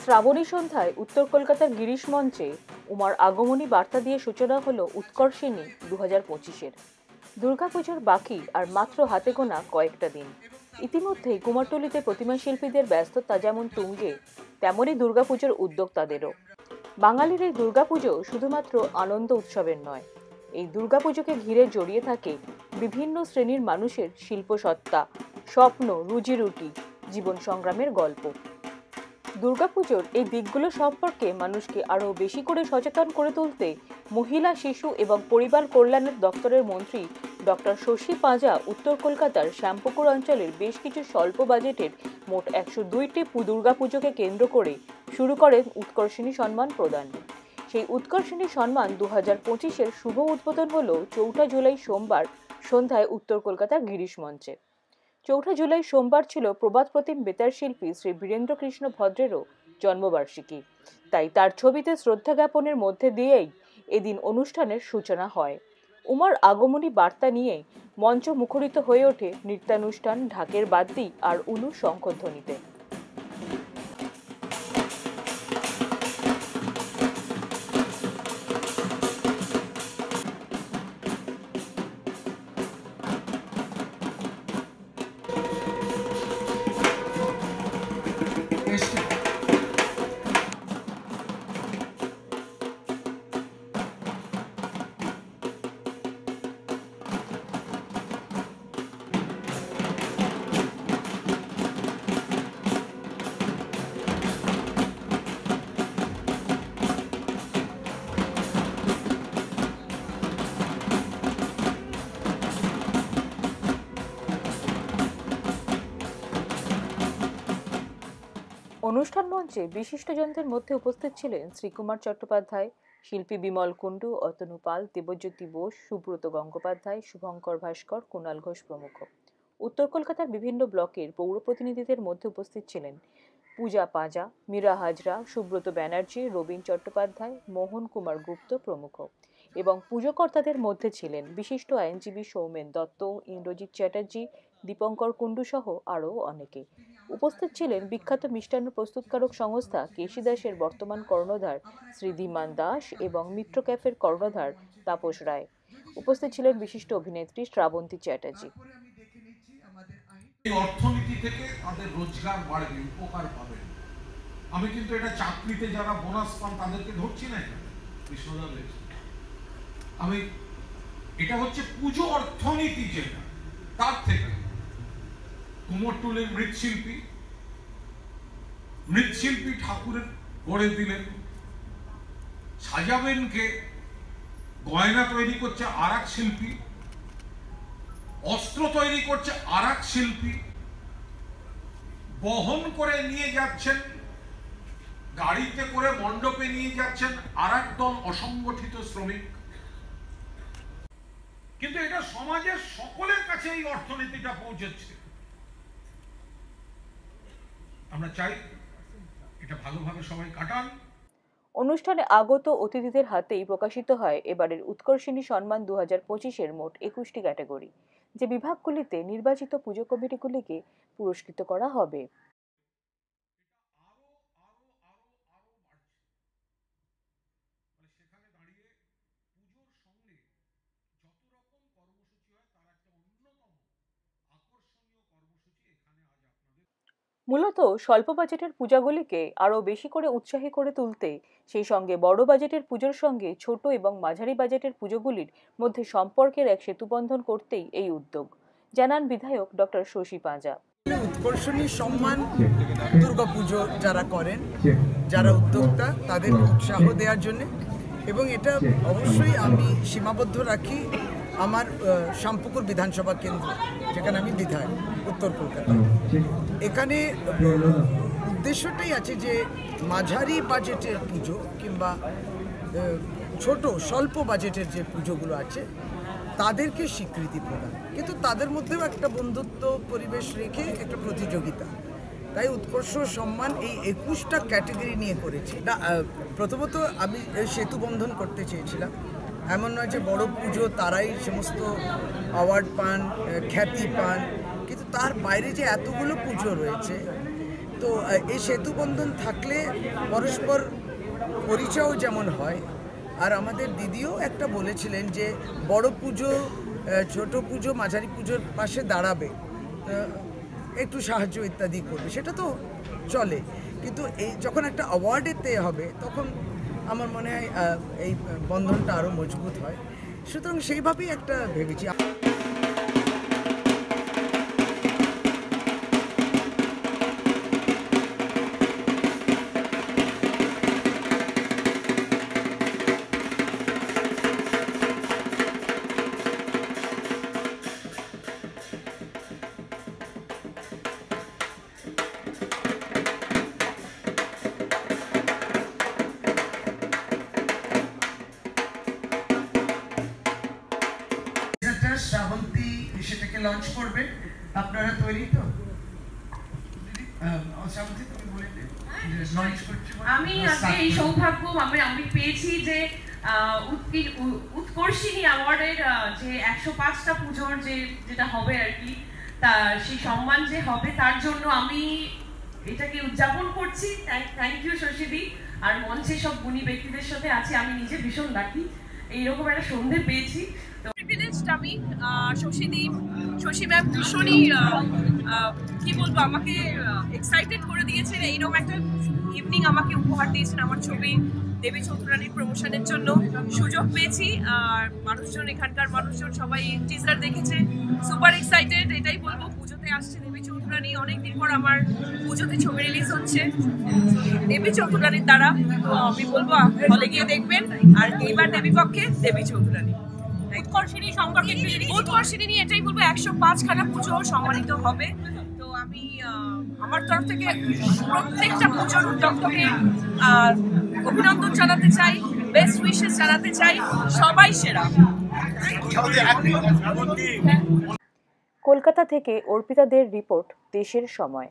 শ্রাবণী সন্ধ্যায় উত্তর কলকাতার গিরিশ মঞ্চে উমার আগমনী বার্তা দিয়ে সূচনা হলো উৎকর্ষিণী 2025-এর। দুর্গাপুজোর বাকি আর মাত্র হাতে গোনা কয়েকটা দিন। ইতিমধ্যেই কুমারটুলিতে প্রতিমা শিল্পীদের ব্যস্ততা যেমন তুঙ্গে, তেমনই দুর্গাপুজোর উদ্যোক্তাদেরও। বাঙালির এই দুর্গাপুজো শুধুমাত্র আনন্দ উৎসবের নয়, এই দুর্গাপুজোকে ঘিরে জড়িয়ে থাকে বিভিন্ন শ্রেণীর মানুষের শিল্পসত্তা, স্বপ্ন, রুজিরুটি, জীবন সংগ্রামের গল্প। দুর্গাপুজোর এই দিকগুলো সম্পর্কে মানুষকে আরও বেশি করে সচেতন করে তুলতে মহিলা, শিশু এবং পরিবার কল্যাণ দপ্তরের মন্ত্রী ডক্টর শশী পাঁজা উত্তর কলকাতার শ্যামপুকুর অঞ্চলের বেশ কিছু স্বল্প বাজেটের মোট 102টি দুর্গাপুজোকে কেন্দ্র করে শুরু করেন উৎকর্ষিণী সম্মান প্রদান। সেই উৎকর্ষিণী সম্মান 2025-এর শুভ উদ্বোধন হল 4 জুলাই সোমবার সন্ধ্যায় উত্তর কলকাতার গিরিশ মঞ্চে। 4 জুলাই সোমবার ছিল প্রবাদ প্রতিম বেতার শিল্পী শ্রী বীরেন্দ্র কৃষ্ণ ভদ্রেরও জন্মবার্ষিকী, তাই তার ছবিতে শ্রদ্ধা জ্ঞাপনের মধ্যে দিয়েই এদিন অনুষ্ঠানের সূচনা হয়। উমার আগমনী বার্তা নিয়ে মঞ্চ মুখরিত হয়ে ওঠে নৃত্যানুষ্ঠান, ঢাকের বাদ্যি আর উলু শঙ্খধ্বনিতে। অনুষ্ঠান মঞ্চে বিশিষ্টজনদের মধ্যে উপস্থিত ছিলেন শ্রীকুমার চট্টোপাধ্যায়, শিল্পী বিমল কুণ্ডু, অতনু পাল, দেবজ্যোতি বোস, সুব্রত গঙ্গোপাধ্যায়, শুভঙ্কর ভাস্কর, কুণাল ঘোষ প্রমুখ। উত্তর কলকাতার বিভিন্ন ব্লকের পৌর প্রতিনিধিদের মধ্যে উপস্থিত ছিলেন পূজা পাঁজা, মীরা হাজরা, সুব্রত ব্যানার্জি, রবীন চট্টোপাধ্যায়, মোহন কুমার গুপ্ত প্রমুখ। এবং পুজোকর্তাদের মধ্যে ছিলেন বিশিষ্ট আইনজীবী সৌমেন দত্ত, ইন্দ্রজিৎ চ্যাটার্জি, দীপঙ্কর কুণ্ডু সহ আরও অনেকে। উপস্থিত ছিলেন বিখ্যাত মিষ্টান্ন প্রস্তুতকারক সংস্থা কেশী দাসের বর্তমান কর্ণধার শ্রী ধীমান দাস এবং মিত্র ক্যাফের কর্ণধার তাপস রায়। উপস্থিত ছিলেন বিশিষ্ট অভিনেত্রী শ্রাবন্তী চ্যাটার্জি। অর্থনীতি থেকে তাদের রোজগার বাড়বে, উপকার পাবে। আমি কিন্তু এটা চাকরিতে যারা বোনাস পান তাদেরকে ধরছি না, আমি এটা হচ্ছে পুজো অর্থনীতি, যেটা তার থেকে কুমোরটুলির মৃৎশিল্পী ঠাকুরের গড়ে দিলেন, সাজাবেন কে, গয়না তৈরি করছে আর এক শিল্পী, অস্ত্র তৈরি করছে আর এক শিল্পী, বহন করে নিয়ে যাচ্ছেন, গাড়িতে করে মণ্ডপে নিয়ে যাচ্ছেন আর এক দল অসংগঠিত শ্রমিক। কিন্তু এটা সমাজের সকলের কাছে এই অর্থনীতিটা পৌঁছেছে। আমরা চাই এটা ভালোভাবে সবাই কাটান। অনুষ্ঠানে আগত অতিথিদের হাতেই প্রকাশিত হয় এবারের উৎকর্ষিণী সম্মান 2025-এর মোট 21টি ক্যাটাগরি, যে বিভাগগুলিতে নির্বাচিত পুজো কমিটিগুলিকে পুরস্কৃত করা হবে। মূলত স্বল্প বাজেটের পূজাগুলিকে আরও বেশি করে উৎসাহী করে তুলতে, সেই সঙ্গে বড় বাজেটের পুজোর সঙ্গে ছোট এবং মাঝারি বাজেটের পুজোগুলির মধ্যে সম্পর্কের এক সেতুবন্ধন করতেই এই উদ্যোগ, জানান বিধায়ক ডক্টর শশী পাঁজা। উৎকর্ষণী সম্মান দুর্গাপুজো যারা করেন, যারা উদ্যোক্তা, তাদের উৎসাহ দেওয়ার জন্য, এবং এটা অবশ্যই আমি সীমাবদ্ধ রাখি আমার শ্যামপুকুর বিধানসভা কেন্দ্র, যেখানে আমি বিধায়ক উত্তর কলকাতা। এখানে উদ্দেশ্যটাই আছে যে মাঝারি বাজেটের পুজো কিংবা ছোট স্বল্প বাজেটের যে পুজোগুলো আছে তাদেরকে স্বীকৃতি প্রদান, কিন্তু তাদের মধ্যেও একটা বন্ধুত্ব পরিবেশ রেখে একটা প্রতিযোগিতা। তাই উৎকর্ষ সম্মান এই 21টা ক্যাটাগরি নিয়ে করেছি। না, প্রথমত আমি সেতু বন্ধন করতে চেয়েছিলাম। এমন নয় যে বড় পুজো তারাই সমস্ত অ্যাওয়ার্ড পান, খ্যাতি পান, কিন্তু তার বাইরে যে এতগুলো পুজো রয়েছে তো এই সেতু বন্ধন থাকলে পরস্পর পরিচয়ও যেমন হয়, আর আমাদের দিদিও একটা বলেছিলেন যে বড় পুজো, ছোট পুজো, মাঝারি পুজোর পাশে দাঁড়াবে, একটু সাহায্য ইত্যাদি করবে, সেটা তো চলে, কিন্তু এই যখন একটা অ্যাওয়ার্ডেতে হবে তখন আমার মনে হয় এই বন্ধনটা আরও মজবুত হয়। সুতরাং সেইভাবেই একটা ভেবেছি। শ্রাবন্তী সেটাকে লঞ্চ করবে, আপনারা তৈরি তো? শ্রাবন্তী তুমি বলে দে লঞ্চ করছো। আমি আজকে এই সৌভাগ্য আমি পেয়েছি যে উৎকর্ষিণী অ্যাওয়ার্ডের যে 105টা পুজোর যেটা হবে আর কি, তা সেই সম্মান যে হবে তার জন্য আমি এটাকে উদযাপন করছি। থ্যাংক ইউ শশীদি, আর মঞ্চে সব গুণী ব্যক্তিদের সাথে আছি, আমি নিজে ভীষণ লাকি এইরকম একটা সন্ধে পেয়েছি। প্রিভিলেজড আমি, শশী ম্যাম ভীষণই কি বলবো, আমাকে এক্সাইটেড করে দিয়েছেন, এইরকম একটা ইভিনিং আমাকে উপহার দিয়েছেন। আমার ছবি দেবী চৌধুরানীর প্রমোশনের জন্য সুযোগ পেয়েছি, আর মানুষজন, এখানকার মানুষজন সবাই টিজার দেখেছে, সুপার এক্সাইটেড। এটাই বলবো, পুজোতে আসছে দেবী চৌধুরানী, অনেকদিন পর আমার পুজোতে ছবি রিলিজ হচ্ছে দেবী চৌধুরানীর দ্বারা। তো আমি বলবো হলে গিয়ে দেখবেন, আর এইবার দেবী পক্ষে দেবী চৌধুরানী। উৎকর্ষিণী সম্পর্কে উৎকর্ষিণী নিয়ে এটাই বলবো, 105খানা পুজো সম্মানিত হবে। তো আমি আমার তরফ থেকে প্রত্যেকটা পুজোর উদ্যোক্তাকে অভিনন্দন জানাতে চাই, বেস্ট উইশেস জানাতে চাই, সবাই সেরা। কলকাতা থেকে অর্পিতা দের রিপোর্ট, দেশের সময়।